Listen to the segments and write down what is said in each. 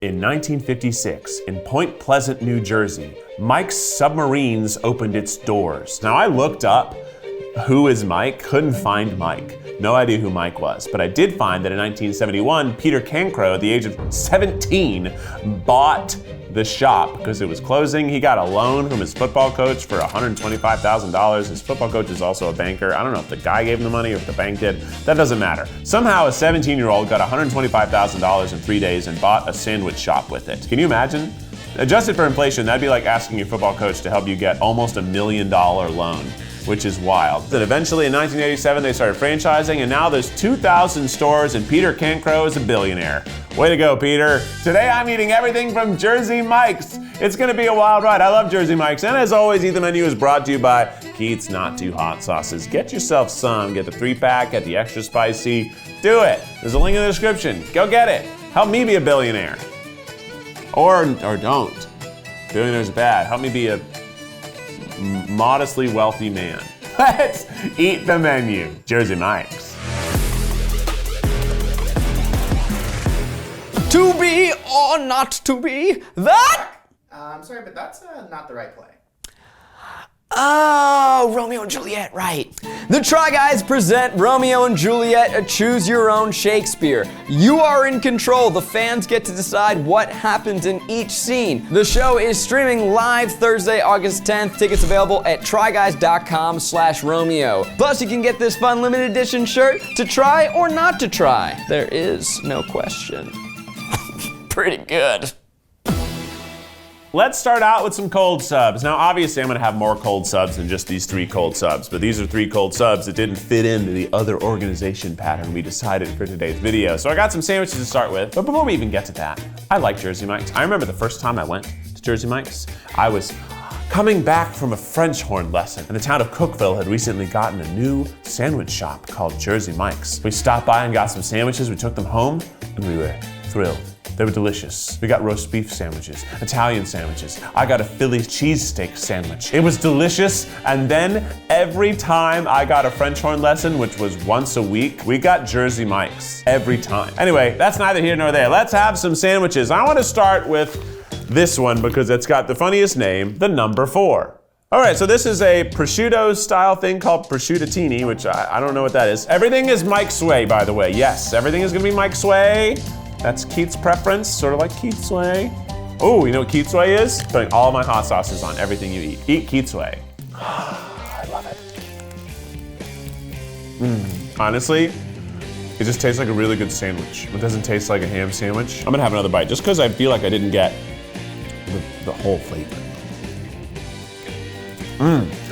In 1956, in Point Pleasant, New Jersey, Mike's Submarines opened its doors. Now I looked up who is Mike, couldn't find Mike. No idea who Mike was, but I did find that in 1971, Peter Cancro, at the age of 17, bought the shop because it was closing. He got a loan from his football coach for $125,000. His football coach is also a banker. I don't know if the guy gave him the money or if the bank did. That doesn't matter. Somehow a 17-year-old got $125,000 in 3 days and bought a sandwich shop with it. Can you imagine? Adjusted for inflation, that'd be like asking your football coach to help you get almost $1 million loan, which is wild. Then eventually in 1987, they started franchising, and now there's 2,000 stores, and Peter Cancro is a billionaire. Way to go, Peter. Today I'm eating everything from Jersey Mike's. It's gonna be a wild ride. I love Jersey Mike's, and as always, Eat the Menu is brought to you by Keith's Not Too Hot Sauces. Get yourself some. Get the 3-pack, get the extra spicy. Do it. There's a link in the description. Go get it. Help me be a billionaire. Or don't. Billionaires are bad. Help me be a modestly wealthy man. Let's eat the menu. Jersey Mike's. To be or not to be? That? I'm sorry, but that's not the right play. Oh, Romeo and Juliet, right. The Try Guys present Romeo and Juliet, a choose your own Shakespeare. You are in control. The fans get to decide what happens in each scene. The show is streaming live Thursday, August 10th. Tickets available at tryguys.com/Romeo. Plus, you can get this fun limited edition shirt to try or not to try. There is no question. Pretty good. Let's start out with some cold subs. Now, obviously, I'm gonna have more cold subs than just these 3 cold subs, but these are 3 cold subs that didn't fit into the other organization pattern we decided for today's video. So I got some sandwiches to start with, but before we even get to that, I like Jersey Mike's. I remember the first time I went to Jersey Mike's, I was coming back from a French horn lesson, and the town of Cookeville had recently gotten a new sandwich shop called Jersey Mike's. We stopped by and got some sandwiches, we took them home, and we were thrilled. They were delicious. We got roast beef sandwiches, Italian sandwiches. I got a Philly cheesesteak sandwich. It was delicious, and then every time I got a French horn lesson, which was once a week, we got Jersey Mike's every time. Anyway, that's neither here nor there. Let's have some sandwiches. I wanna start with this one because it's got the funniest name, the number 4. All right, so this is a prosciutto style thing called prosciuttatini, which I don't know what that is. Everything is Mike's way, by the way. Yes, everything is gonna be Mike's way. That's Keith's preference, sort of like Keith's way. Oh, you know what Keith's way is? Putting all my hot sauces on everything you eat. Eat Keith's way. I love it. Honestly, it just tastes like a really good sandwich. It doesn't taste like a ham sandwich. I'm gonna have another bite just because I feel like I didn't get the whole flavor.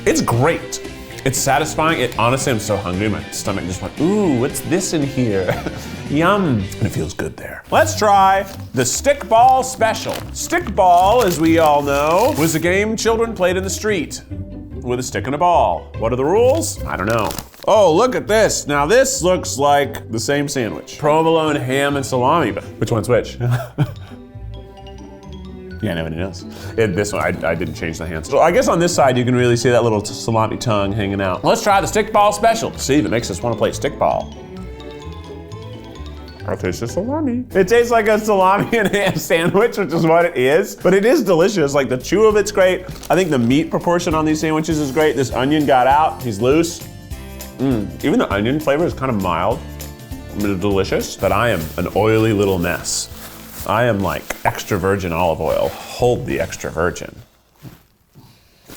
It's great. It's satisfying. Honestly, I'm so hungry. My stomach just went, ooh, what's this in here? Yum. And it feels good there. Let's try the stickball special. Stickball, as we all know, was a game children played in the street with a stick and a ball. What are the rules? I don't know. Oh, look at this. Now this looks like the same sandwich. Provolone, ham, and salami, but which one's which? Yeah, nobody knows. This one, I didn't change the hands. So I guess on this side, you can really see that little salami tongue hanging out. Let's try the stickball special. See if it makes us want to play stickball. I taste the salami. It tastes like a salami and ham sandwich, which is what it is, but it is delicious. Like the chew of it's great. I think the meat proportion on these sandwiches is great. This onion got out, he's loose. Even the onion flavor is kind of mild, but delicious, but I am an oily little mess. I am like extra virgin olive oil. Hold the extra virgin.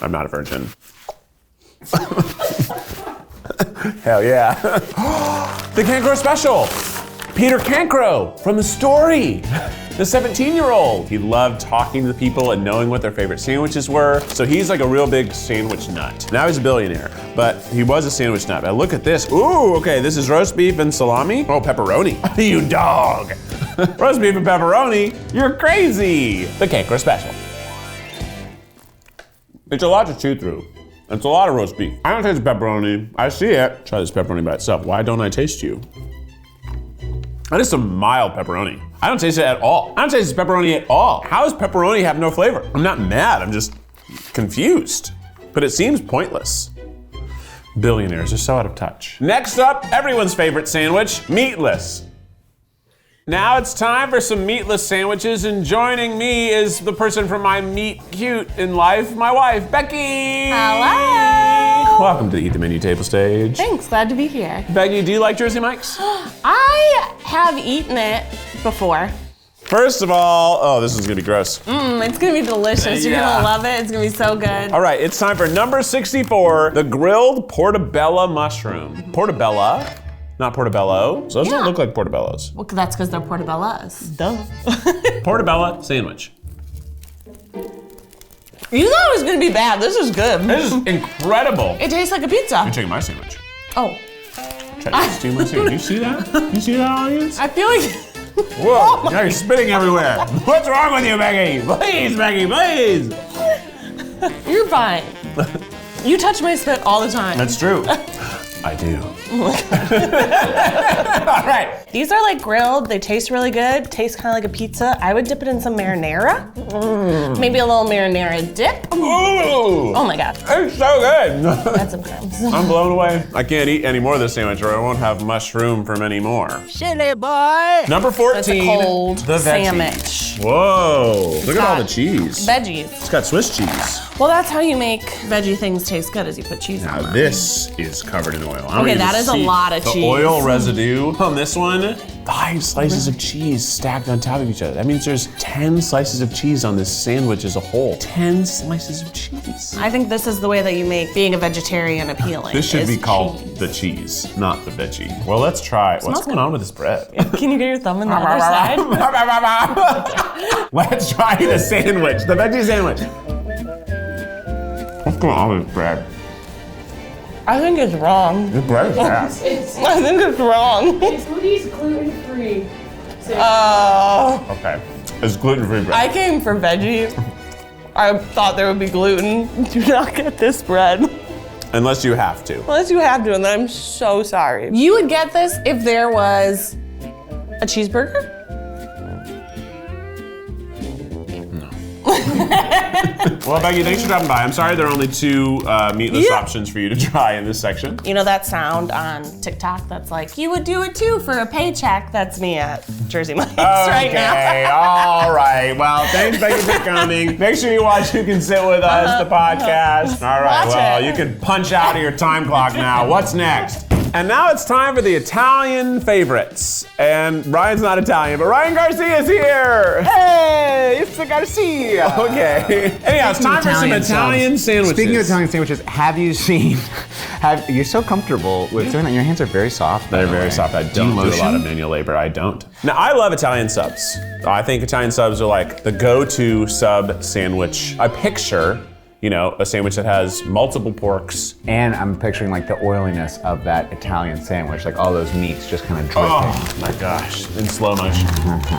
I'm not a virgin. Hell yeah. The Cancro special. Peter Cancro from The Story. The 17-year-old. He loved talking to the people and knowing what their favorite sandwiches were. So he's like a real big sandwich nut. Now he's a billionaire, but he was a sandwich nut. But look at this. Ooh, okay, this is roast beef and salami. Oh, pepperoni. You dog. Roast beef and pepperoni, you're crazy. The Cancro special. It's a lot to chew through. It's a lot of roast beef. I don't taste pepperoni. I see it. Try this pepperoni by itself. Why don't I taste you? That is some mild pepperoni. I don't taste it at all. I don't taste pepperoni at all. How does pepperoni have no flavor? I'm not mad, I'm just confused. But it seems pointless. Billionaires are so out of touch. Next up, everyone's favorite sandwich, meatless. Now it's time for some meatless sandwiches, and joining me is the person from my meat cute in life, my wife, Becky. Hello. Welcome to the Eat the Menu table stage. Thanks, glad to be here. Becky, do you like Jersey Mike's? I have eaten it before. First of all, oh, this is gonna be gross. It's gonna be delicious. You're Yeah. gonna love it. It's gonna be so good. All right, it's time for number 64, the grilled portobello mushroom. Portobello, not portobello. So those don't look like portobellos. Well, that's because they're portobellos. Duh. Portobello sandwich. You thought it was gonna be bad. This is good. This is incredible. It tastes like a pizza. I'm taking my sandwich. Oh, Try to steal my sandwich. You see that? You see that, audience? I feel like. Whoa, now you're spitting everywhere. What's wrong with you, Becky? Please, Becky, please. You're fine. You touch my spit all the time. That's true. I do. All right. These are like grilled. They taste really good. Taste kind of like a pizza. I would dip it in some marinara. Maybe a little marinara dip. Ooh, Oh my God. it's so good. That's some crumbs. I'm blown away. I can't eat any more of this sandwich or I won't have mushroom for many more. Silly boy. Number 14, That's a cold the veggie. sandwich. Whoa, look at all the cheese. Veggies. It's got Swiss cheese. Well, that's how you make veggie things taste good, is you put cheese on Now them. this is covered in oil. I'm Okay, gonna that is a see lot of the cheese. oil residue on this one. 5 slices of cheese stacked on top of each other. That means there's 10 slices of cheese on this sandwich as a whole. 10 slices of cheese. I think this is the way that you make being a vegetarian appealing. This should is be called cheese. the cheese, not the veggie. Well, let's try. What's going on with this bread? Can you get your thumb in the other side? Let's try the sandwich, the veggie sandwich. What's going on with this bread? I think it's wrong. This bread is bad. I think it's wrong. Smoothies gluten-free. Oh. Okay, it's gluten-free bread. I came for veggie. I thought there would be gluten. Do not get this bread. Unless you have to. Unless you have to, and then I'm so sorry. You would get this if there was a cheeseburger? Well, Becky, thanks for dropping by. I'm sorry there are only 2 meatless options for you to try in this section. You know that sound on TikTok that's like, you would do it too for a paycheck? That's me at Jersey Mike's right now. Okay, all right. Well, thanks, Becky, for coming. Make sure you watch Who Can Sit With Us, the podcast. All right, Watch well, it. you can punch out of your time clock now. What's next? And now it's time for the Italian favorites. And Ryan's not Italian, but Ryan Garcia is here. Hey, it's the Garcia. Okay. Anyhow, it's time for some Italian sandwiches. Speaking of Italian sandwiches, have you seen? You're so comfortable with doing that. Your hands are very soft. They're very soft. I don't do a lot of manual labor. I don't. Now, I love Italian subs. I think Italian subs are like the go-to sub sandwich. I picture, you know, a sandwich that has multiple porks. And I'm picturing like the oiliness of that Italian sandwich, like all those meats just kind of dripping. Oh my gosh, in slow motion.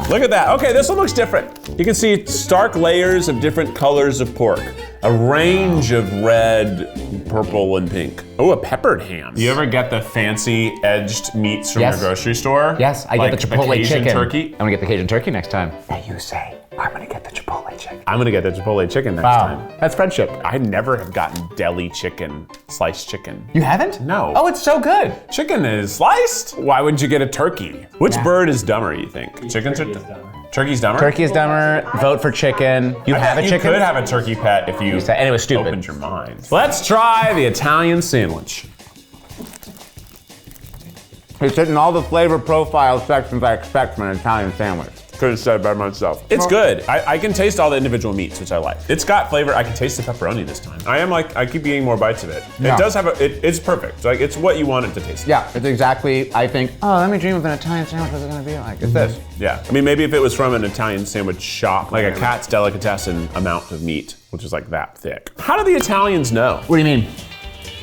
Look at that. Okay, this one looks different. You can see stark layers of different colors of pork. A range of red, purple, and pink. Oh, a peppered ham. You ever get the fancy edged meats from your grocery store? Yes, I like get the Chipotle Cajun chicken. turkey? I'm gonna get the Cajun turkey next time. And you say, I'm gonna get the Chipotle chicken. I'm gonna get the Chipotle chicken next Wow, time. that's friendship. I never have gotten deli chicken, sliced chicken. You haven't? No. Oh, it's so good. Chicken is sliced? Why wouldn't you get a turkey? Which bird is dumber, you think? Chicken's dumber. Turkey's dumber? Turkey is dumber. Vote for chicken. You have a chicken? You could have a turkey pet if you And it was stupid. opened your mind. Let's try the Italian sandwich. It's hitting all the flavor profile sections I expect from an Italian sandwich. Could have said it by myself. It's good. I can taste all the individual meats, which I like. It's got flavor. I can taste the pepperoni this time. I keep eating more bites of it. Yeah. It does have it's perfect. Like, it's what you want it to taste like. Yeah, it's exactly, I think, oh, let me dream of an Italian sandwich. What's it gonna be like? It's this. Yeah. I mean, maybe if it was from an Italian sandwich shop, like a Cat's Delicatessen amount of meat, which is like that thick. How do the Italians know? What do you mean?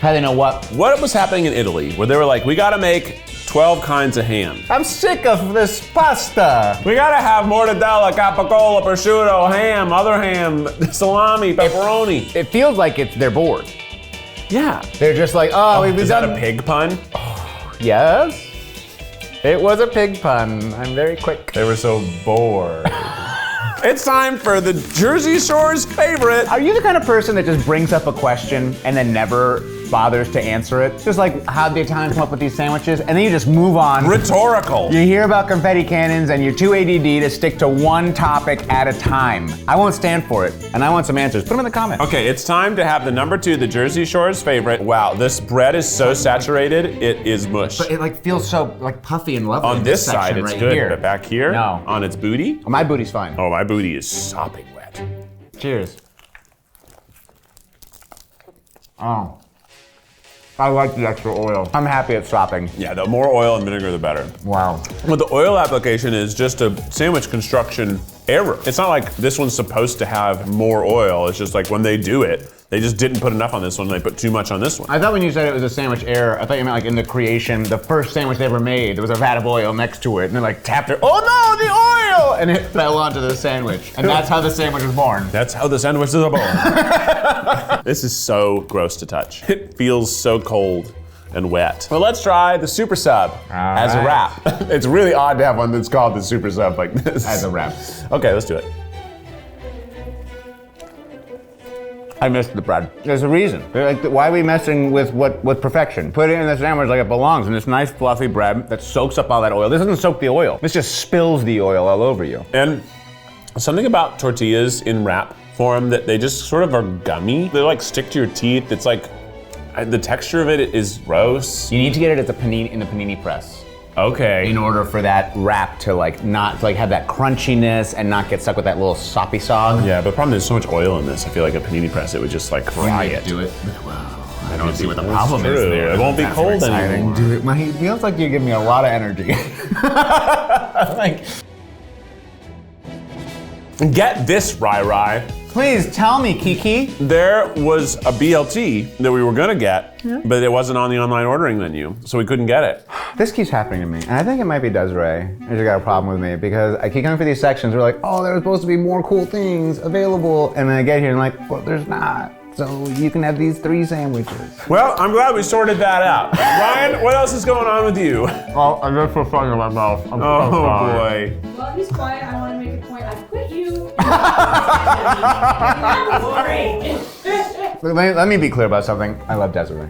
How do they know what? What was happening in Italy where they were like, we gotta make 12 kinds of ham. I'm sick of this pasta. We gotta have mortadella, capicola, prosciutto, ham, other ham, salami, pepperoni. It feels like they're bored. Yeah. They're just like, oh, we've Is done. that a pig pun? Yes. It was a pig pun. I'm very quick. They were so bored. It's time for the Jersey Shore's favorite. Are you the kind of person that just brings up a question and then never bothers to answer it. Just like how'd the Italians come up with these sandwiches? And then you just move on. Rhetorical. You hear about confetti cannons and you're too ADD to stick to one topic at a time. I won't stand for it, and I want some answers. Put them in the comments. Okay, it's time to have the number 2, the Jersey Shore's favorite. Wow, this bread is so saturated, it is mush. But it like feels so like puffy and lovely. On in this side, section it's right good, here. but back here, No. on its booty, Oh, my booty's fine. oh, my booty is sopping wet. Cheers. Oh. I like the extra oil. I'm happy it's sopping. Yeah, the more oil and vinegar, the better. Wow. But the oil application is just a sandwich construction error. It's not like this one's supposed to have more oil. It's just like when they do it, they just didn't put enough on this one. They put too much on this one. I thought when you said it was a sandwich error, I thought you meant like in the creation, the first sandwich they ever made, there was a vat of oil next to it, and they like tapped it. Oh no, the oil! And it fell onto the sandwich. And that's how the sandwich was born. That's how the sandwich is born. This is so gross to touch. It feels so cold and wet. Well, let's try the super sub as a wrap. It's really odd to have one that's called the super sub like this. As a wrap. Okay, let's do it. I missed the bread. There's a reason. Like, why are we messing with perfection? Put it in the sandwich like it belongs, in this nice fluffy bread that soaks up all that oil. This doesn't soak the oil. This just spills the oil all over you. And something about tortillas in wrap form that they just sort of are gummy. They like stick to your teeth. It's like, the texture of it is gross. You need to get it at the panini, in the panini press. Okay. In order for that wrap to like not, to like have that crunchiness and not get stuck with that little soppy sog. Yeah, but the problem is so much oil in this. I feel like a panini press, it would just like fry it. Do it. Well, I don't see what the That's problem is true. there. It won't be That's cold exciting. anymore. Do it. It feels like you give me a lot of energy. Like, Get this, Rai. please tell me, Kiki. There was a BLT that we were gonna get, but it wasn't on the online ordering menu, so we couldn't get it. This keeps happening to me, and I think it might be Desiree who's got a problem with me, because I keep coming for these sections. We're like, oh, there's supposed to be more cool things available, and then I get here and I'm like, well, there's not. So you can have these 3 sandwiches. Well, I'm glad we sorted that out. Ryan, what else is going on with you? Oh, I just put fun in my mouth. I'm Oh boy. While he's quiet, I want to make a point. I quit you. That was great. Let me be clear about something. I love Desiree.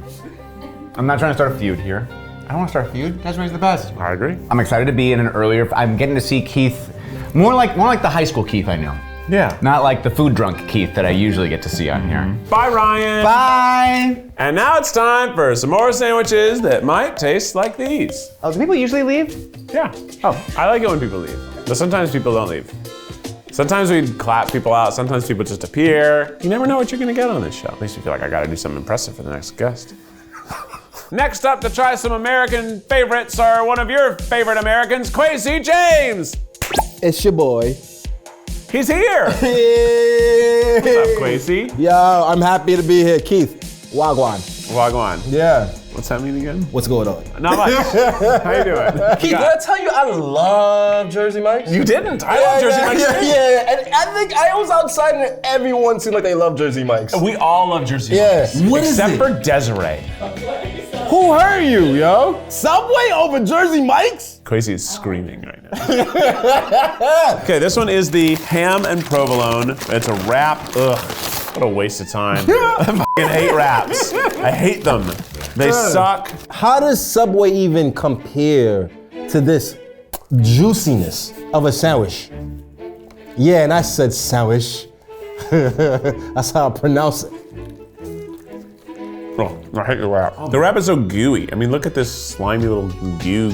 I'm not trying to start a feud here. I don't want to start a feud. Desiree's the best. I agree. I'm excited to be in an earlier. I'm getting to see Keith, more like the high school Keith I know. Yeah. Not like the food drunk Keith that I usually get to see on here. Bye, Ryan. Bye. And now it's time for some more sandwiches that might taste like these. Oh, do people usually leave? Yeah. Oh, I like it when people leave, but sometimes people don't leave. Sometimes we clap people out, sometimes people just appear. You never know what you're gonna get on this show. Makes me feel like I gotta do something impressive for the next guest. Next up to try some American favorites are one of your favorite Americans, Kwesi James. It's your boy. He's here. What's up, Kwesi? Yo, I'm happy to be here. Keith, Wagwan. Wagwan. Yeah. What's that mean again? What's going on? Not much. How you doing? Keith, did I tell you I love Jersey Mike's? You didn't. I love Jersey Mike's. Yeah. And I think I was outside and everyone seemed like they love Jersey Mike's. We all love Jersey Yeah. Mike's. What is Except it? for Desiree. Who hurt you, yo? Subway over Jersey Mike's? Kwesi is screaming right now. Okay, this one is the ham and provolone. It's a wrap. Ugh, what a waste of time. I fucking hate wraps. I hate them. They suck. How does Subway even compare to this juiciness of a sandwich? Yeah, and I said sandwich. That's how I pronounce it. Oh, I hate the wrap. The wrap is so gooey. I mean, look at this slimy little goo,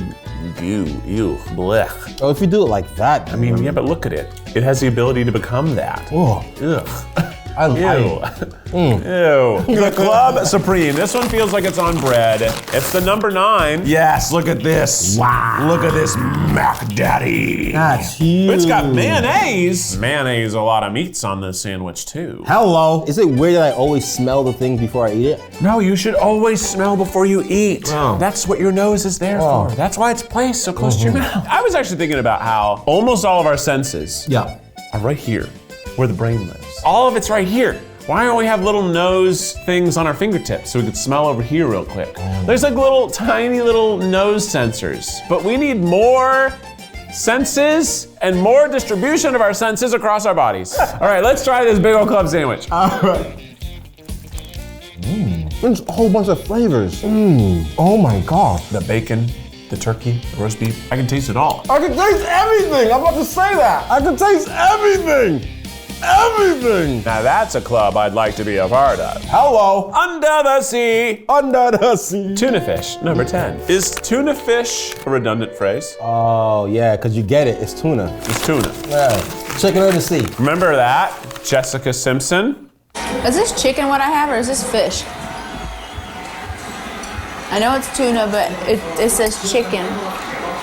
ew, blech. Oh, if you do it like that, I mean, yeah, but look at it. It has the ability to become that. Oh, Ugh. I Ew. Ew. The Club Supreme. This one feels like it's on bread. It's the number 9. Yes, look at this. Wow. Look at this Mac Daddy. That's huge. It's got mayonnaise. Mayonnaise, a lot of meats on this sandwich too. Hello. Is it weird that I always smell the thing before I eat it? No, you should always smell before you eat. Oh. That's what your nose is there Oh. for. That's why it's placed so close to your mouth. I was actually thinking about how almost all of our senses Yeah. are right here, where the brain lives. All of it's right here. Why don't we have little nose things on our fingertips so we could smell over here real quick? There's like little tiny little nose sensors, but we need more senses and more distribution of our senses across our bodies. All right, let's try this big old club sandwich. All right. There's a whole bunch of flavors. Oh my God. The bacon, the turkey, the roast beef. I can taste it all. I can taste everything. I'm about to say that. I can taste everything. Everything. Now that's a club I'd like to be a part of. Hello. Under the sea. Under the sea. Tuna fish, number 10. Is tuna fish a redundant phrase? Oh yeah, cause you get it. It's tuna. It's tuna. Yeah. Chicken or the sea. Remember that? Jessica Simpson? Is this chicken what I have, or is this fish? I know it's tuna, but it says chicken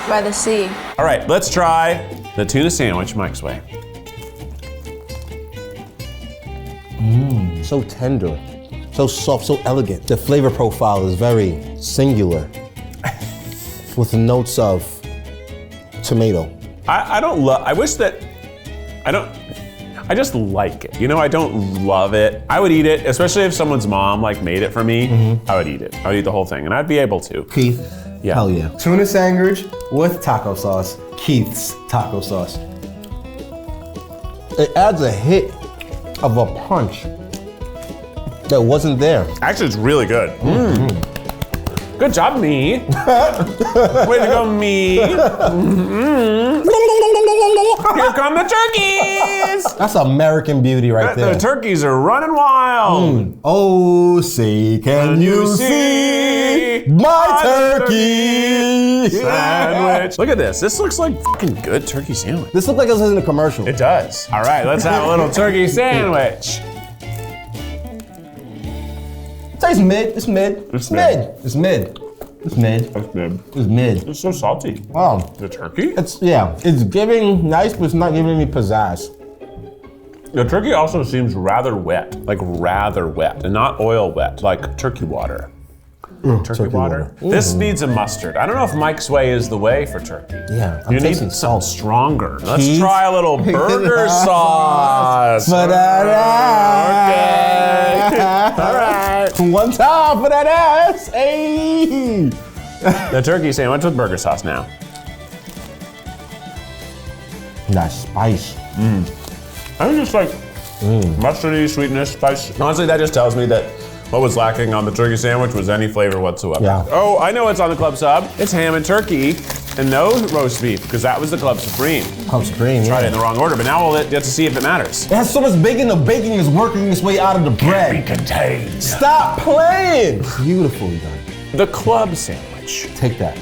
by the sea. All right, let's try the tuna sandwich Mike's way. So tender, so soft, so elegant. The flavor profile is very singular with notes of tomato. I don't love, I wish that, I just like it. You know, I don't love it. I would eat it, especially if someone's mom like made it for me. I would eat it. I would eat the whole thing and I'd be able to. Keith, Yeah. hell yeah. Tuna sandwich with taco sauce. Keith's taco sauce. It adds a hit of a punch that wasn't there. Actually, it's really good. Good job, me. Way to go, me. Here come the turkeys. That's American beauty right there. The turkeys are running wild. Oh, say, can you see my turkey Sandwich. Look at this. This looks like fucking good turkey sandwich. This looks like it was in a commercial. It does. All right, let's have a little turkey sandwich. Tastes mid. It's mid. It's mid. mid. It's mid. It's mid. That's good. It's mid. It's so salty. Wow. The turkey? It's giving nice, but it's not giving me pizzazz. The turkey also seems rather wet, and not oil wet, like turkey water. Turkey water. This needs a mustard. I don't know if Mike's way is the way for turkey. Yeah, I'm You need tasting something salt. stronger. Let's Cheese. try a little burger sauce. Okay. All right. One time for that ass. Hey. The turkey sandwich with burger sauce now. That spice. I think it's like mustardy, sweetness, spice. Honestly, that just tells me that what was lacking on the turkey sandwich was any flavor whatsoever. Yeah. Oh, I know what's on the club sub. It's ham and turkey and no roast beef, because that was the club supreme. Club supreme, Tried it in the wrong order, but now we'll get to see if it matters. It has so much bacon, the bacon is working its way out of the bread. Contained. Stop playing. Beautifully done. The club sandwich. Take that.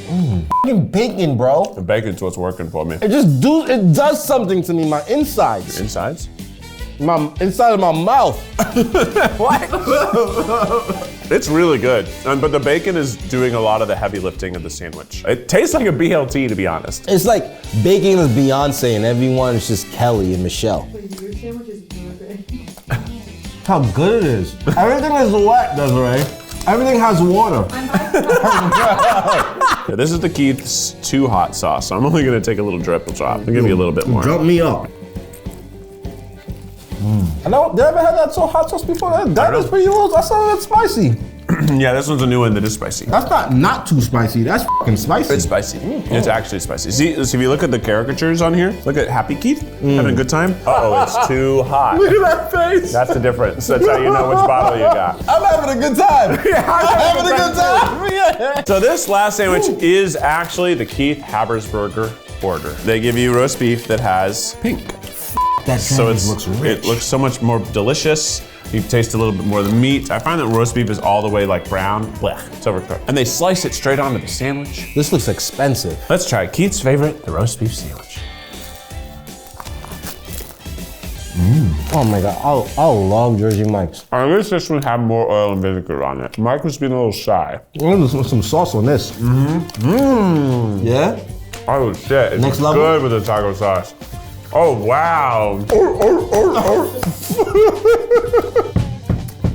Fucking bacon, bro. The bacon's what's working for me. It does something to me. My insides. Insides? My inside of my mouth. It's really good, but the bacon is doing a lot of the heavy lifting of the sandwich. It tastes like a BLT, to be honest. It's like bacon is Beyonce and everyone is just Kelly and Michelle. Your sandwich is perfect. How good it is. Everything is wet, Desiree. Everything has water. Yeah, this is the Keith's too hot sauce, so I'm only gonna take a little drip drop. I'll give you a little bit more. Drop me up. I know, did I ever have that hot sauce before? That is pretty low. That's not that spicy. Yeah, this one's a new one that is spicy. That's not too spicy. That's fucking spicy. It's spicy. It's actually spicy. See, if you look at the caricatures on here, look at Happy Keith, having a good time. Uh-oh, it's too hot. Look at that face. That's the difference. That's how you know which bottle you got. I'm having a good time. I'm having a good time. Yeah. So this last sandwich is actually the Keith Habersberger order. They give you roast beef that has pink. That So sandwich looks rich. it looks so much more delicious. You taste a little bit more of the meat. I find that roast beef is all the way like brown. Blech, it's overcooked. And they slice it straight onto the sandwich. This looks expensive. Let's try Keith's favorite, the roast beef sandwich. Oh my God, I love Jersey Mike's. I wish this one had more oil and vinegar on it. Mike was being a little shy. There's some sauce on this. Yeah? Oh shit, it's Next level? good with the taco sauce. Oh wow.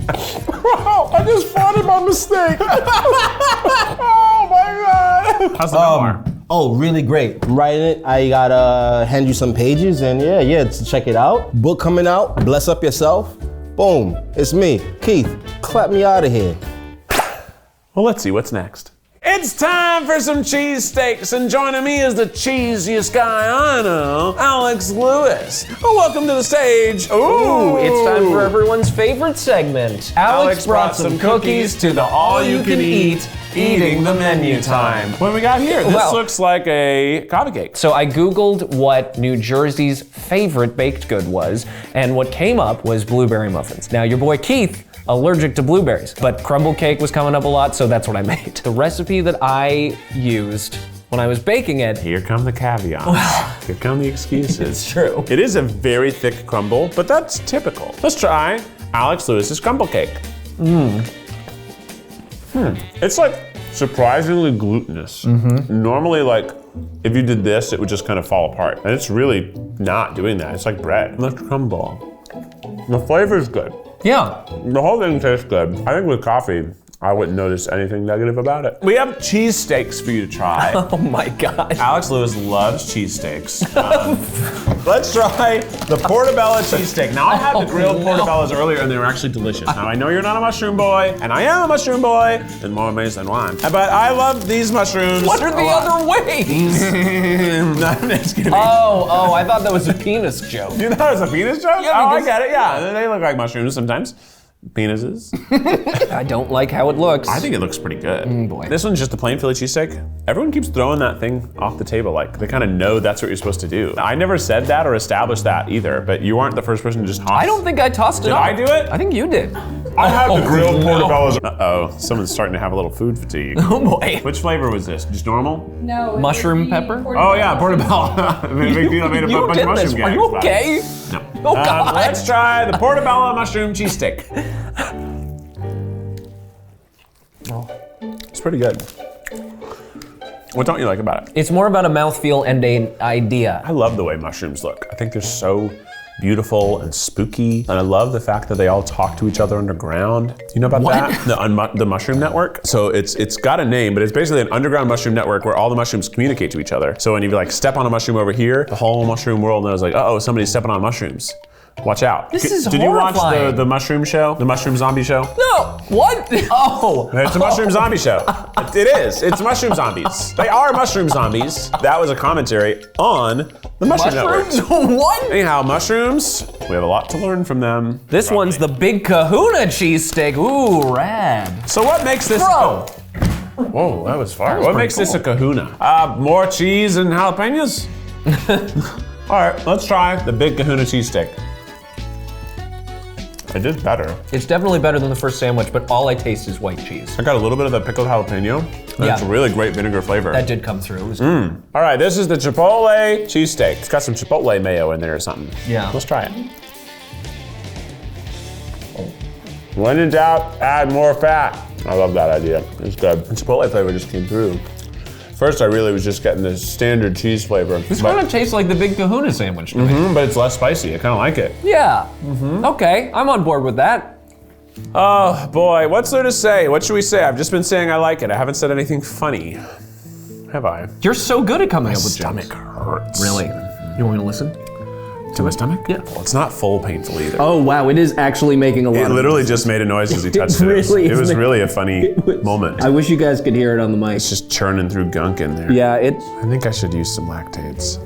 I just farted by mistake. Oh my God. How's the memoir? Oh, really great. I'm writing it. I gotta hand you some pages and yeah, to check it out. Book coming out. Bless up yourself. Boom. It's me, Keith. Clap me out of here. Well, let's see what's next. It's time for some cheesesteaks, and joining me is the cheesiest guy I know, Alex Lewis. Welcome to the stage. Ooh, it's time for everyone's favorite segment. Alex brought some cookies to the all-you-can-eat eating the menu time. What do we got here? This looks like a coffee cake. So I Googled what New Jersey's favorite baked good was, and what came up was blueberry muffins. Now, your boy Keith, allergic to blueberries, but crumble cake was coming up a lot, so that's what I made. The recipe that I used when I was baking it. Here come the caveats. Here come the excuses. It's true. It is a very thick crumble, but that's typical. Let's try Alex Lewis's crumble cake. It's like surprisingly glutinous. Normally, like, if you did this, it would just kind of fall apart. And it's really not doing that. It's like bread. Let's crumble. The flavor's good. Yeah. The whole thing tastes good. I think with coffee, I wouldn't notice anything negative about it. We have cheesesteaks for you to try. Oh my God. Alex Lewis loves cheesesteaks. Let's try the portobello cheesesteak. Now I had the grilled portobellos earlier and they were actually delicious. Now I know you're not a mushroom boy, and I am a mushroom boy, and more amazed than wine. But I love these mushrooms. What are the other ways? No, I'm just kidding. Oh, I thought that was a penis joke. You thought it was a penis joke? Yeah, oh, I because- get it, yeah. They look like mushrooms sometimes. Penises. I don't like how it looks. I think it looks pretty good. Boy. This one's just a plain Philly cheesesteak. Everyone keeps throwing that thing off the table like they kind of know that's what you're supposed to do. I never said that or established that either, but you aren't the first person to just toss. I don't think I tossed it up. Did I do it? I think you did. I have the grilled portobellos. Uh-oh, someone's starting to have a little food fatigue. Oh boy. Which flavor was this? Just normal? No. Mushroom pepper? Oh yeah, portobello. I made a big deal. I made a You bunch did of this. mushroom Are gags you about it. okay? No. Oh God. Let's try the portobello mushroom cheesesteak. It's pretty good. What don't you like about it? It's more about a mouthfeel and an idea. I love the way mushrooms look. I think they're so beautiful and spooky. And I love the fact that they all talk to each other underground. You know about that? The Mushroom Network. So it's got a name, but it's basically an underground mushroom network where all the mushrooms communicate to each other. So when you like step on a mushroom over here, the whole mushroom world knows like, uh-oh, somebody's stepping on mushrooms. Watch out. This is Did you watch horrifying. the mushroom show? The mushroom zombie show? No, what? Oh. It's a mushroom zombie show. It is. It's mushroom zombies. They are mushroom zombies. That was a commentary on the Mushroom Network. Mushrooms? What? Anyhow, mushrooms, we have a lot to learn from them. This one's the big Kahuna cheesesteak. Ooh, rad. So what makes this? Bro. Whoa, that was fire. What makes this a Kahuna? More cheese and jalapenos? All right, let's try the big Kahuna cheesesteak. It did better. It's definitely better than the first sandwich, but all I taste is white cheese. I got a little bit of the pickled jalapeno. That's a really great vinegar flavor. That did come through. It was All right, this is the Chipotle cheesesteak. It's got some Chipotle mayo in there or something. Yeah. Let's try it. When in doubt, add more fat. I love that idea. It's good. The Chipotle flavor just came through. First, I really was just getting the standard cheese flavor. This kind of tastes like the big Kahuna sandwich to me. But it's less spicy. I kind of like it. Yeah. Okay, I'm on board with that. Oh boy, what's there to say? What should we say? I've just been saying I like it. I haven't said anything funny, have I? You're so good at coming up with Stomach jokes. hurts. Really? You want me to listen? To my stomach? Yeah. Well, it's not full painful either. Oh wow, it is actually making a lot It of literally just made a noise as he touched it. really It is was making- really a funny moment. I wish you guys could hear it on the mic. It's just churning through gunk in there. Yeah, it I think I should use some lactates.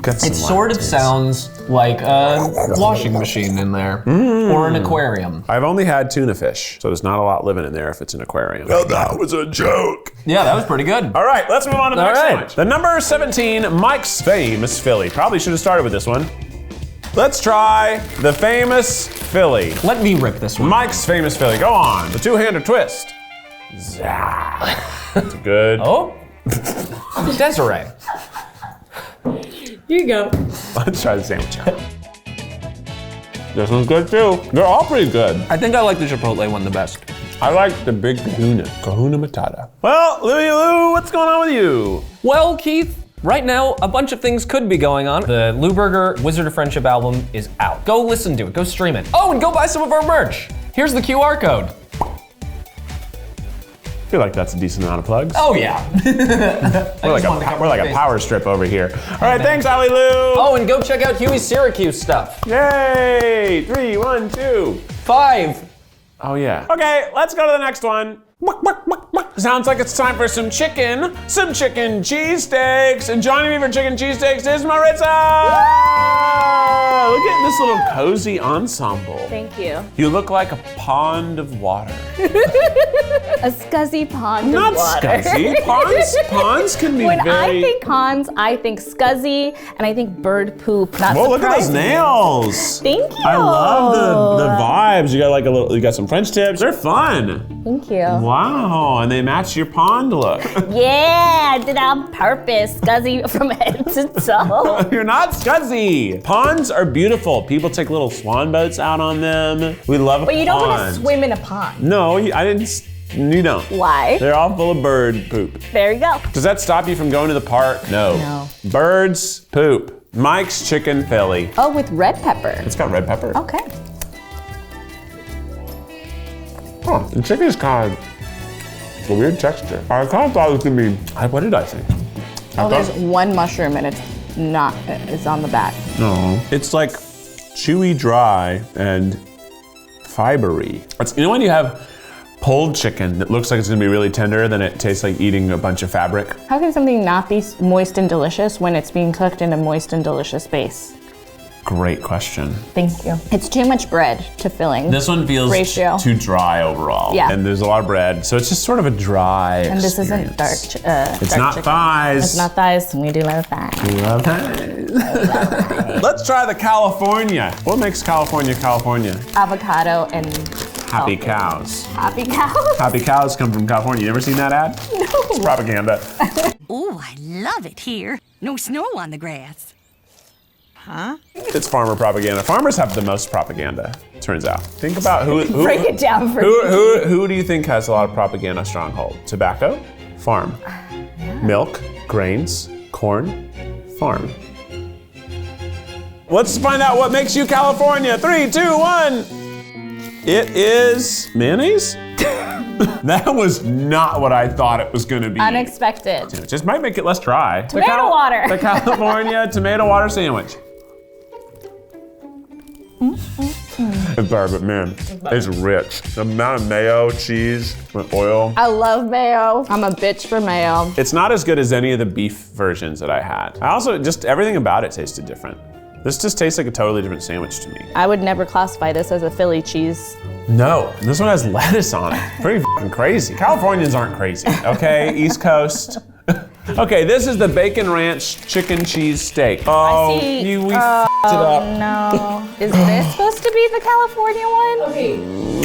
Got some it sort of lactates. sounds like a washing machine in there. Or an aquarium. I've only had tuna fish, so there's not a lot living in there if it's an aquarium. Oh, that was a joke. Yeah, that was pretty good. All right, let's move on to the All next right. sandwich. The number 17, Mike's Famous Philly. Probably should have started with this one. Let's try the Famous Philly. Let me rip this one. Mike's Famous Philly. Go on. The two-hander twist. Zah. That's good. Oh. Desiree. Here you go. Let's try the sandwich. This one's good too. They're all pretty good. I think I like the Chipotle one the best. I like the big Kahuna. Kahuna Matata. Well, Louie Lou, what's going on with you? Well, Keith, right now, a bunch of things could be going on. The Lou Burger Wizard of Friendship album is out. Go listen to it, go stream it. Oh, and go buy some of our merch. Here's the QR code. I feel like that's a decent amount of plugs. Oh yeah. We're like a power strip over here. All right, thanks, Ali Lou. Oh, and go check out Huey's Syracuse stuff. Yay! 3, 1, 2. 5. Oh yeah. Okay, let's go to the next one. Sounds like it's time for some chicken cheesesteaks. And joining me for chicken cheesesteaks is Marissa! Look at this little cozy ensemble. Thank you. You look like a pond of water. A scuzzy pond Not of water. scuzzy. Ponds can be When very... I think ponds, I think scuzzy, and I think bird poop. Not Whoa, look at those surprising. nails. Thank you. I love the vibes. You got like you got some French tips. They're fun. Thank you. Wow, and they match your pond look. Yeah, I did it on purpose. Scuzzy from head to toe. You're not scuzzy. Ponds are beautiful. People take little swan boats out on them. We love a But you don't want to pond. swim in a pond. No, I didn't. You don't. Why? They're all full of bird poop. There you go. Does that stop you from going to the park? No. No. Birds poop. Mike's Chicken Philly. Oh, with red pepper. It's got red pepper. Okay. Oh, the chicken is kind of a weird texture. I kind of thought it was gonna be. What did I think? Oh, there's one mushroom and it's on the back. No. It's like chewy, dry, and fibery. You know when you have pulled chicken that looks like it's gonna be really tender, then it tastes like eating a bunch of fabric? How can something not be moist and delicious when it's being cooked in a moist and delicious base? Great question. Thank you. It's too much bread to filling. This one feels Ratio. too dry overall. Yeah. And there's a lot of bread, so it's just sort of a dry And this experience. isn't dark. It's dark not chicken. thighs. It's not thighs. We do love thighs. We love thighs. Let's try the California. What makes California California? Avocado and Happy cows. happy cows. Happy cows come from California. You never seen that ad? No. It's propaganda. Oh, I love it here. No snow on the grass. Huh? It's farmer propaganda. Farmers have the most propaganda, turns out. Think about who Break it down for me. who do you think has a lot of propaganda stronghold? Tobacco, farm. Milk, grains, corn, farm. Let's find out what makes you California. 3, 2, 1. It is mayonnaise? That was not what I thought it was gonna be. Unexpected. It just might make it less dry. Tomato water. The California tomato water sandwich. It's better, but man, it's rich. The amount of mayo, cheese, and oil. I love mayo. I'm a bitch for mayo. It's not as good as any of the beef versions that I had. I also, just everything about it tasted different. This just tastes like a totally different sandwich to me. I would never classify this as a Philly cheese. No, this one has lettuce on it. Pretty f***ing crazy. Californians aren't crazy, okay? East Coast. Okay, this is the bacon ranch chicken cheese steak. Oh, see. we f***ed it up. No. Is this supposed to be the California one? Okay,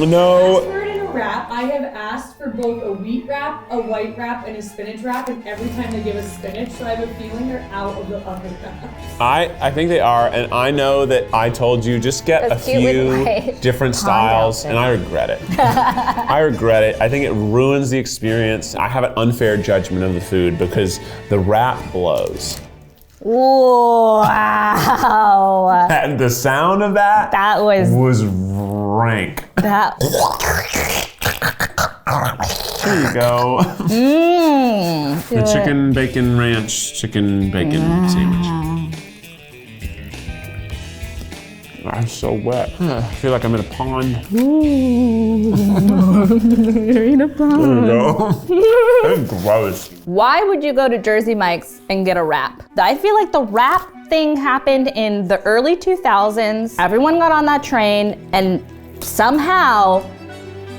No. ask for it in a wrap. I have asked for both a wheat wrap, a white wrap, and a spinach wrap, and every time they give us spinach, so I have a feeling they're out of the other wraps. I think they are, and I know that I told you just get That's a cute with few my different pond styles, outfit. and I regret it. I regret it. I think it ruins the experience. I have an unfair judgment of the food because the wrap blows. Wow. And the sound of that That was rank. that. There you go. The chicken bacon ranch chicken bacon sandwich. I'm so wet. I feel like I'm in a pond. You're in a pond. There you go. That's gross. Why would you go to Jersey Mike's and get a wrap? I feel like the wrap thing happened in the early 2000s. Everyone got on that train, and somehow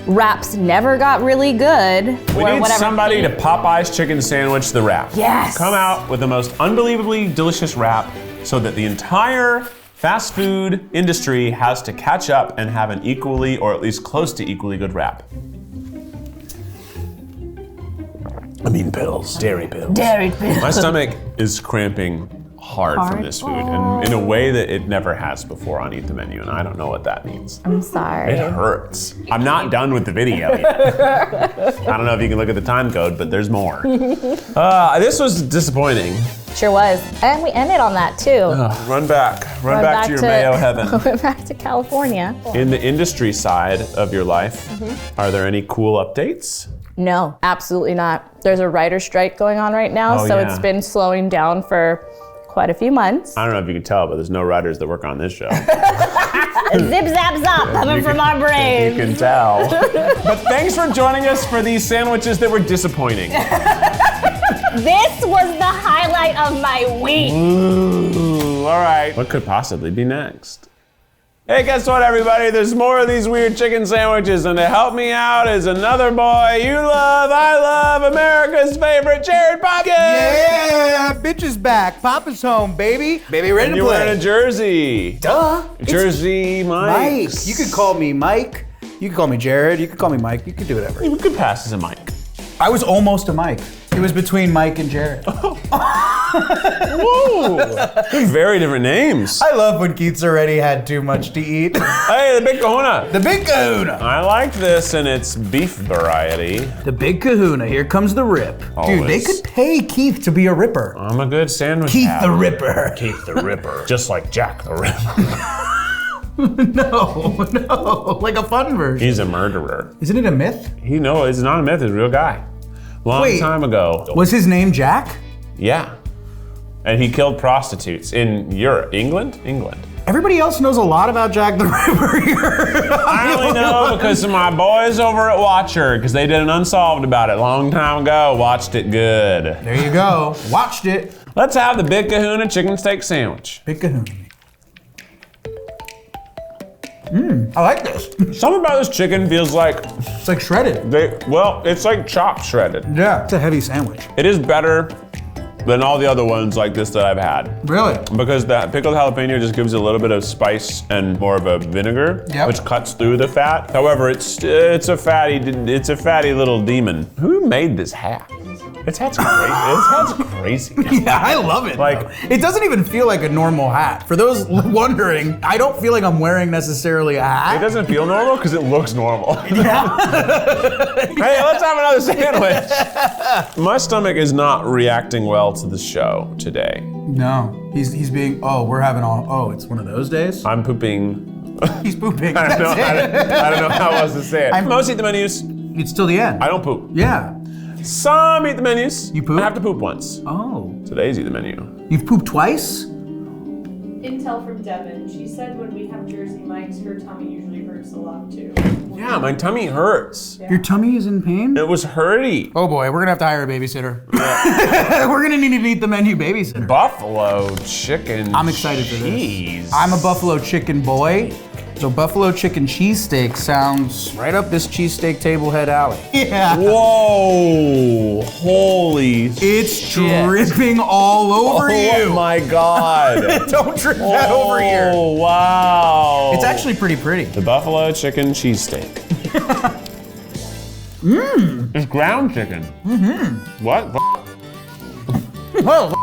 wraps never got really good. We need somebody to Popeye's chicken sandwich the wrap. Yes. Come out with the most unbelievably delicious wrap so that the entire fast food industry has to catch up and have an equally, or at least close to equally good wrap. I mean pills, dairy pills. Dairy pills. My stomach is cramping hard from this food, and in a way that it never has before on Eat the Menu, and I don't know what that means. I'm sorry. It hurts. I'm not done with the video yet. I don't know if you can look at the time code, but there's more. This was disappointing. Sure was. And we ended on that too. Run back to your mayo heaven. Went back to California. In the industry side of your life, are there any cool updates? No, absolutely not. There's a writer's strike going on right now, Oh, so yeah. it's been slowing down for quite a few months. I don't know if you can tell, but there's no writers that work on this show. Zip zap zop coming from our You brains. can tell. But thanks for joining us for these sandwiches that were disappointing. This was the highlight of my week. Ooh, all right. What could possibly be next? Hey, guess what, everybody? There's more of these weird chicken sandwiches, and to help me out is another boy you love, I love, America's favorite, Jared Popkin! Yeah, bitch is back. Papa's home, baby. Baby ready And to you're play. wearing a jersey. Duh. Jersey Mike. Mike. You could call me Mike. You could call me Jared. You could call me Mike. You could do whatever. You could pass as a Mike. I was almost a Mike. It was between Mike and Jared. Whoa! They're very different names. I love when Keith's already had too much to eat. Hey, the Big Kahuna. The Big Kahuna. I like this, and it's beef variety. The Big Kahuna. Here comes the rip. Always. Dude, they could pay Keith to be a ripper. I'm a good sandwich Keith haver. the Ripper. Keith the Ripper. Just like Jack the Ripper. No. Like a fun version. He's a murderer. Isn't it a myth? It's not a myth, it's a real guy. Long Wait. time ago. Was his name Jack? Yeah. And he killed prostitutes in Europe. England? Everybody else knows a lot about Jack the Ripper here. I only know because of my boys over at Watcher, because they did an Unsolved about it a long time ago. Watched it good. There you go. Watched it. Let's have the Big Kahuna chicken steak sandwich. Big Kahuna. I like this. Something about this chicken feels like It's like shredded. it's like chopped shredded. Yeah. It's a heavy sandwich. It is better than all the other ones like this that I've had. Really? Because the pickled jalapeno just gives it a little bit of spice and more of a vinegar, Yep. which cuts through the fat. However, it's a fatty little demon. Who made this hat? Its hat's crazy. Yeah, I love it. Like- though. It doesn't even feel like a normal hat. For those wondering, I don't feel like I'm wearing necessarily a hat. It doesn't feel normal because it looks normal. Yeah. Hey, let's have another sandwich. My stomach is not reacting well to the show today. No, he's being. Oh, we're having all. Oh, it's one of those days. I'm pooping. He's pooping. I don't know how else to say it. I'm- Most eat the menus. It's till the end. I don't poop. Yeah. Some eat the menus. You poop? I have to poop once. Oh. Today's eat the menu. You've pooped twice? Intel from Devin. She said when we have Jersey Mike's, her tummy usually hurts a lot too. Yeah, my tummy hurts. Your tummy is in pain? It was hurty. Oh boy, we're gonna have to hire a babysitter. We're gonna need to eat the menu babysitter. Buffalo chicken. I'm excited for cheese. this. I'm a buffalo chicken boy. So buffalo chicken cheesesteak sounds right up this cheesesteak table head alley. Yeah. Whoa! Holy It's shit. dripping all over you. Oh my god. Don't drip that over here. Oh wow. It's actually pretty pretty. the buffalo chicken cheesesteak. It's ground chicken. What? Well,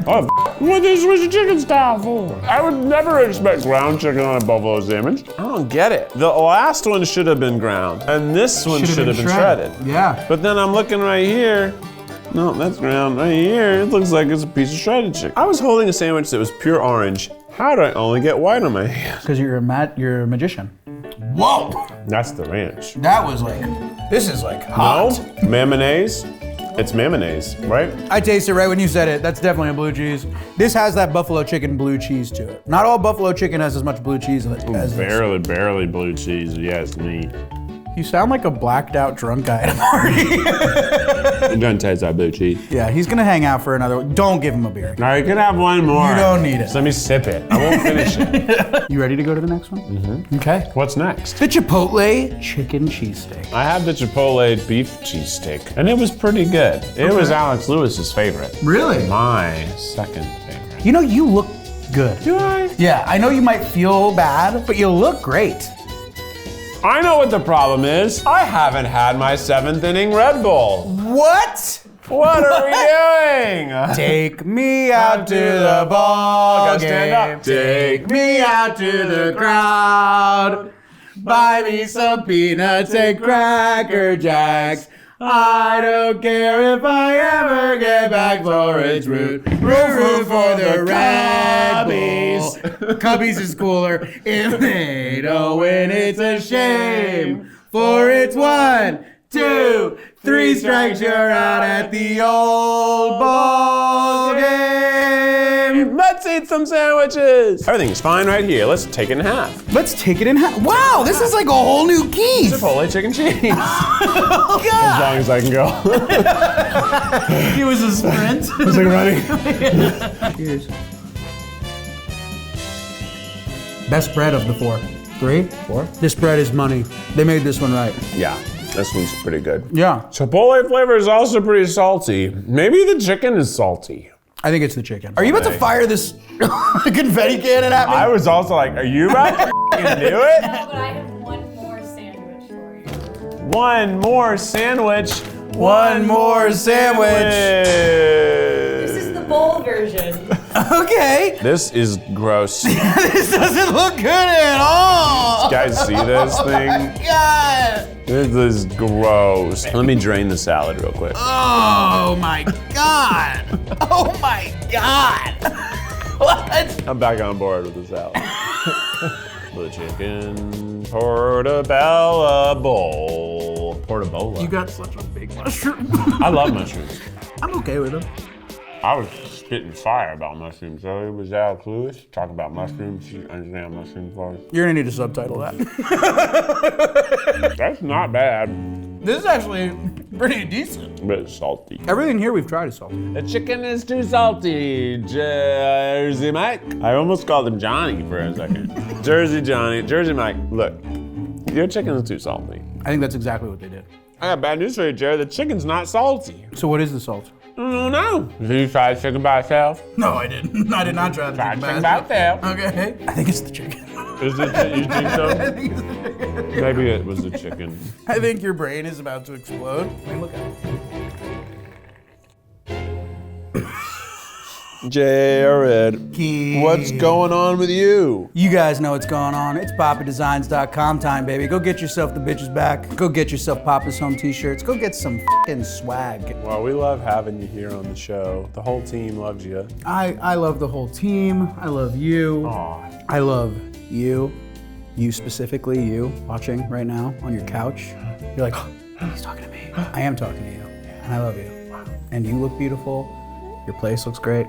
Oh, what is the chicken style for? I would never expect ground chicken on a buffalo sandwich. I don't get it. The last one should have been ground, and this one should have been shredded. Yeah. But then I'm looking right here. No, that's ground. Right here, it looks like it's a piece of shredded chicken. I was holding a sandwich that was pure orange. How did I only get white on my hand? Because you're a magician. Whoa! That's the ranch. That was like, this is like hot. No, mayonnaise. It's mayonnaise, right? I tasted it right when you said it. That's definitely a blue cheese. This has that buffalo chicken blue cheese to it. Not all buffalo chicken has as much blue cheese as this. Barely blue cheese, yes, me. You sound like a blacked out drunk guy at a party. I'm gonna taste that blue cheese. Yeah, he's gonna hang out for another one. Don't give him a beer. Now you can have one more. You don't need it. Just let me sip it. I won't finish it. You ready to go to the next one? Mm-hmm. Okay. What's next? The Chipotle chicken cheesesteak. I had the Chipotle beef cheesesteak, and it was pretty good. It was Alex Lewis's favorite. Really? My second favorite. You know, you look good. Do I? Yeah, I know you might feel bad, but you look great. I know what the problem is. I haven't had my 7th inning Red Bull. What? What are we doing? Take me out to the ball Gotta stand game. up. Take me out to the crowd. Buy me some peanuts and Cracker Jacks. I don't care if I ever get back for its root. Root for the Red Bulls. Cubbies is cooler. If they don't win, it's a shame. For it's 1, 2, 3 strikes, you're out at the old ball game. Let's made some sandwiches. Everything's fine right here. Let's take it in half. Let's take it in half. Wow, this is like a whole new key. Chipotle chicken cheese. Oh, God. As long as I can go. It was a sprint. It's like running. Cheers. Best bread of the 4. 3? 4? This bread is money. They made this one right. Yeah, this one's pretty good. Yeah. Chipotle flavor is also pretty salty. Maybe the chicken is salty. I think it's the chicken. Are you about to fire this confetti cannon at me? I was also like, are you about to do it? No, but I have one more sandwich for you. One more sandwich. One more sandwich. This is the bowl version. Okay. This is gross. This doesn't look good at all. You guys see this thing? God. This is gross. Let me drain the salad real quick. Oh my God. Oh my God. What? I'm back on board with the salad. The chicken portobello bowl. Portobello. You got such a big mushroom. I love mushrooms. I'm okay with them. I was spitting fire about mushrooms. So it was Alex Lewis talking about mushrooms. You understand mushrooms bars? You're gonna need to subtitle that. That's not bad, This is actually pretty decent. but it's salty. Everything here we've tried is salty. The chicken is too salty, Jersey Mike. I almost called him Johnny for a second. Jersey Mike, look, your chicken is too salty. I think that's exactly what they did. I got bad news for you, Jerry. The chicken's not salty. So what is the salt? No. Did you try chicken by itself? No, I didn't. I did not try the chicken chicken by itself. Okay. I think it's the chicken. Is it? You think so? I think it's the chicken. Maybe it was the chicken. I think your brain is about to explode. I mean, look at it. Jared, what's going on with you? You guys know what's going on. It's PapaDesigns.com time, baby. Go get yourself the bitches back. Go get yourself Papa's Home t-shirts. Go get some f***ing swag. Well, we love having you here on the show. The whole team loves you. I love the whole team. I love you. Aw. I love you. You specifically, you watching right now on your couch. You're like, oh, he's talking to me. I am talking to you. And I love you. And you look beautiful. Your place looks great.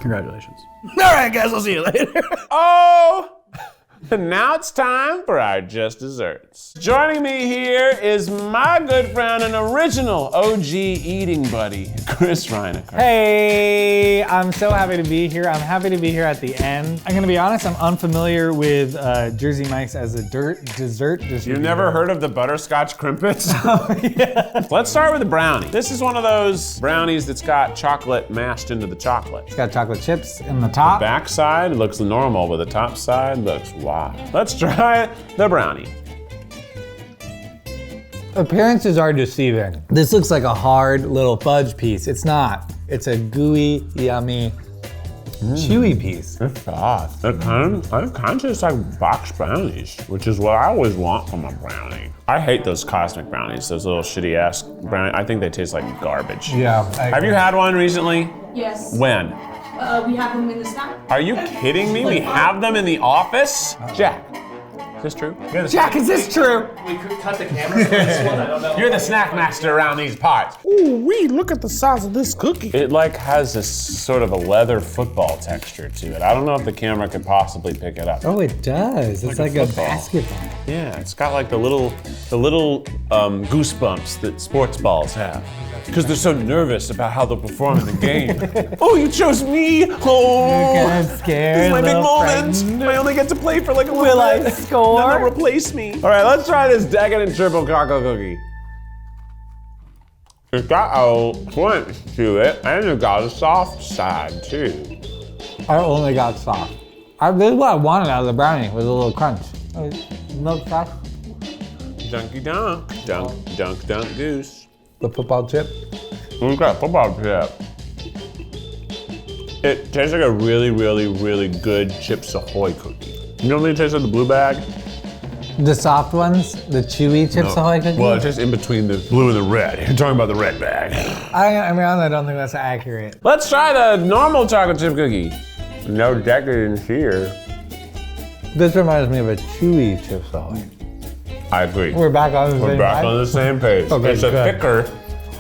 Congratulations. All right, guys, I'll see you later. Oh! Now it's time for our Just Desserts. Joining me here is my good friend and original OG eating buddy, Chris Reiner. Hey, I'm so happy to be here. I'm happy to be here at the end. I'm gonna be honest, I'm unfamiliar with Jersey Mike's as a dessert distributor. You've never heard of the butterscotch crimpets? Oh, yeah. Let's start with the brownie. This is one of those brownies that's got chocolate mashed into the chocolate. It's got chocolate chips in the top. The back side looks normal, but the top side looks wow. Let's try the brownie. Appearances are deceiving. This looks like a hard little fudge piece. It's not. It's a gooey, yummy, chewy piece. It's soft. It kind of tastes like box brownies, which is what I always want from a brownie. I hate those cosmic brownies, those little shitty ass brownies. I think they taste like garbage. Yeah. Have you had one recently? Yes. When? We have them in the snack. Are you kidding me? We have them in the office? Jack, is this true? Jack, is this true? We could cut the camera for this one. I don't know. You're the snack master around these parts. Ooh, wee, look at the size of this cookie. It like has this sort of a leather football texture to it. I don't know if the camera could possibly pick it up. Oh, it does. It's like a football. basketball. Yeah, it's got like the little goosebumps that sports balls have. Because they're so nervous about how they'll perform in the game. Oh, you chose me! Oh, You're kind of scared, this is my big little moment. frightened. I only get to play for like a little Will bit. I score? Then they'll replace me. All right, let's try this decadent triple cocoa cookie. It's got a crunch to it, and it's got a soft side too. I only got soft. This is what I wanted out of the brownie, with a little crunch. Milk sauce. Dunky dunk, dunk goose. The football chip. We've got football chip. It tastes like a really, really, really good Chips Ahoy cookie. You know what it tastes like the blue bag? The soft ones, the chewy Chips Ahoy cookie. Well, it's just in between the blue and the red. You're talking about the red bag. I mean, I don't think that's accurate. Let's try the normal chocolate chip cookie. No decadence here. This reminds me of a chewy Chips Ahoy. I agree. We're back on the same page? On the same page. Okay, it's a good. thicker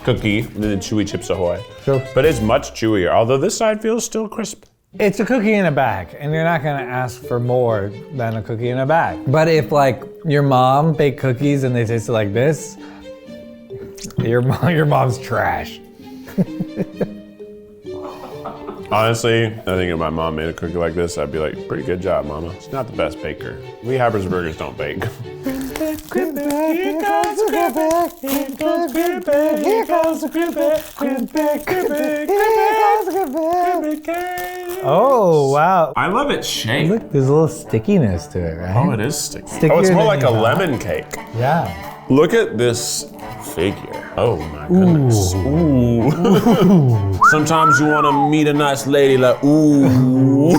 cookie than the chewy Chips Ahoy. Sure. But it's much chewier, although this side feels still crisp. It's a cookie in a bag, and you're not gonna ask for more than a cookie in a bag. But if like your mom baked cookies and they tasted like this, your mom's trash. Honestly, I think if my mom made a cookie like this, I'd be like, pretty good job, Mama. She's not the best baker. We Habersbergers don't bake. Here comes the crimpet, here comes crimpet, here comes the crimpet, crimpet, crimpet, crimpet. Oh, wow. I love its shape. Look, there's a little stickiness to it, right? Oh, it is sticky. Stickier Oh, it's more than like you a thought. lemon cake. Yeah. Look at this figure. Oh my goodness. Ooh. Sometimes you want to meet a nice lady like, ooh.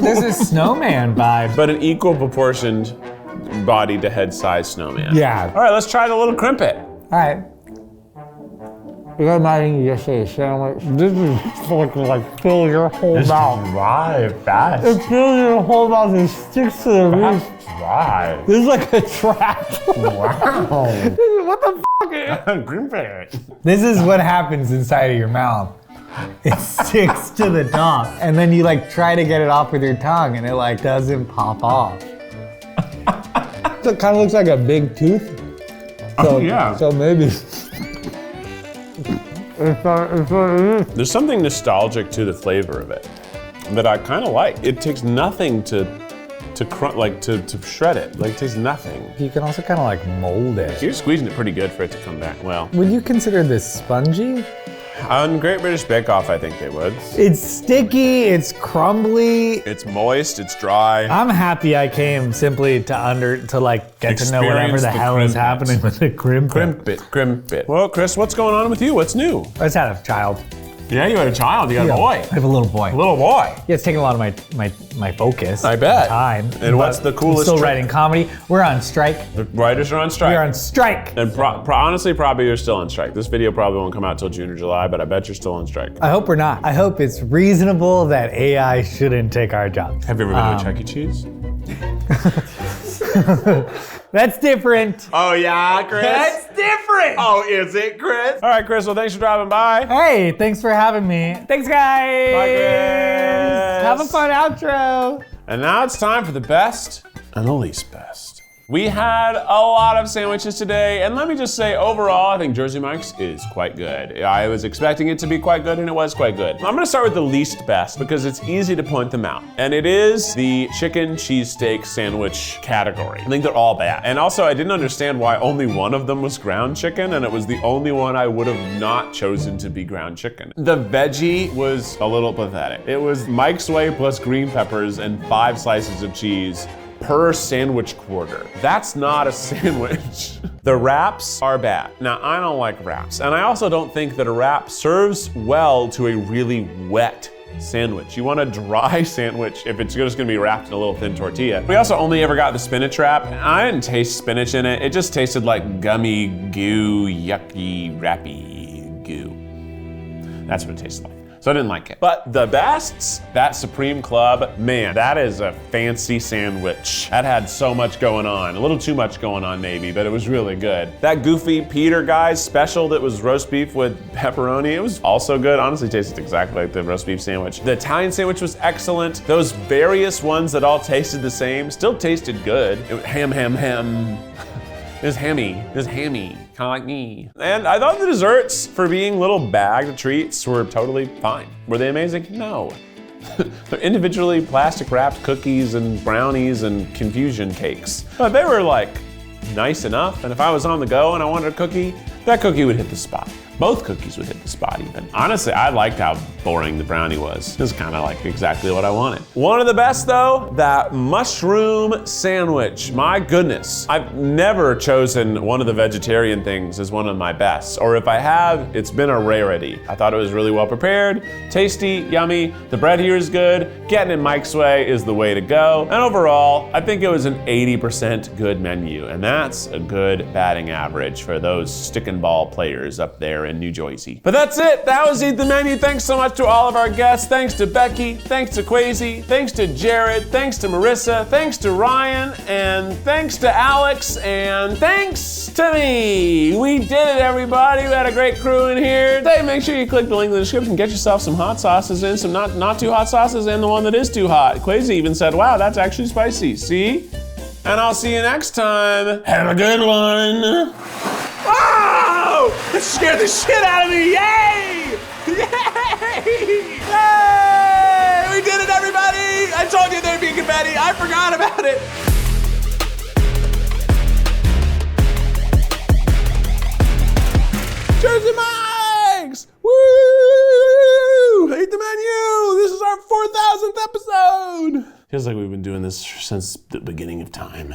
There's a snowman vibe. But an equal proportioned body to head size snowman. Yeah. All right, let's try the little crimpet. All right. You got nothing to say sandwich. This is fucking like fill your whole mouth. Dry, fast. It fills your whole mouth and sticks to the roof. Dry. This is like a trap. Wow. What the fuck? Crimpet. This is what happens inside of your mouth. It sticks to the top, and then you like try to get it off with your tongue, and it like doesn't pop off. So it kind of looks like a big tooth. So, yeah. So maybe. There's something nostalgic to the flavor of it that I kind of like. It takes nothing to shred it. Like, it takes nothing. You can also kind of like mold it. You're squeezing it pretty good for it to come back well. Would you consider this spongy? On Great British Bake Off, I think they would. It's sticky, it's crumbly. It's moist, it's dry. I'm happy I came simply to like get to know whatever the hell is happening with the crimpet. Crimpet. Well, Chris, what's going on with you? What's new? I just had a child. Yeah, you had a child. You got a boy. I have a little boy. A little boy. Yeah, it's taking a lot of my focus. I bet. Time. And what's the coolest I'm still trick? writing comedy. We're on strike. The writers are on strike. We're on strike. And honestly, probably you're still on strike. This video probably won't come out till June or July, but I bet you're still on strike. I hope we're not. I hope it's reasonable that AI shouldn't take our jobs. Have you ever been to a Chuck E. Cheese? That's different. Oh yeah, Chris? That's different. Oh, is it, Chris? All right, Chris, well, thanks for dropping by. Hey, thanks for having me. Thanks, guys. Bye, Chris. Have a fun outro. And now it's time for the best and the least best. We had a lot of sandwiches today, and let me just say, overall, I think Jersey Mike's is quite good. I was expecting it to be quite good, and it was quite good. I'm gonna start with the least best because it's easy to point them out. And it is the chicken cheesesteak sandwich category. I think they're all bad. And also, I didn't understand why only one of them was ground chicken, and it was the only one I would have not chosen to be ground chicken. The veggie was a little pathetic. It was Mike's Way plus green peppers and 5 slices of cheese per sandwich quarter. That's not a sandwich. The wraps are bad. Now, I don't like wraps, and I also don't think that a wrap serves well to a really wet sandwich. You want a dry sandwich if it's just gonna be wrapped in a little thin tortilla. We also only ever got the spinach wrap, and I didn't taste spinach in it. It just tasted like gummy goo, yucky, wrappy goo. That's what it tasted like. So I didn't like it. But the best, that Supreme Club, man, that is a fancy sandwich. That had so much going on. A little too much going on maybe, but it was really good. That Goofy Peter guy's special that was roast beef with pepperoni, it was also good. Honestly, tasted exactly like the roast beef sandwich. The Italian sandwich was excellent. Those various ones that all tasted the same still tasted good. It was ham. It was hammy, kind of like me. And I thought the desserts, for being little bagged treats, were totally fine. Were they amazing? No. They're individually plastic wrapped cookies and brownies and confusion cakes. But they were like nice enough, and if I was on the go and I wanted a cookie, that cookie would hit the spot. Both cookies would hit the spot even. Honestly, I liked how boring the brownie was. It was kind of like exactly what I wanted. One of the best though, that mushroom sandwich. My goodness. I've never chosen one of the vegetarian things as one of my bests, or if I have, it's been a rarity. I thought it was really well prepared, tasty, yummy. The bread here is good. Getting it Mike's Way is the way to go. And overall, I think it was an 80% good menu, and that's a good batting average for those sticking racquetball players up there in New Jersey. But that's it. That was Eat the Menu. Thanks so much to all of our guests. Thanks to Becky. Thanks to Kwesi. Thanks to Jared. Thanks to Marissa. Thanks to Ryan. And thanks to Alex. And thanks to me. We did it, everybody. We had a great crew in here. Today, make sure you click the link in the description. Get yourself some hot sauces and some not too hot sauces and the one that is too hot. Kwesi even said, wow, that's actually spicy. See? And I'll see you next time. Have a good one. Oh! That scared the shit out of me. Yay! Yay! Yay! We did it, everybody! I told you there'd be confetti. I forgot about it. Jersey Mike's! Woo! Eat the Menu! This is our 4,000th episode! Feels like we've been doing this since the beginning of time.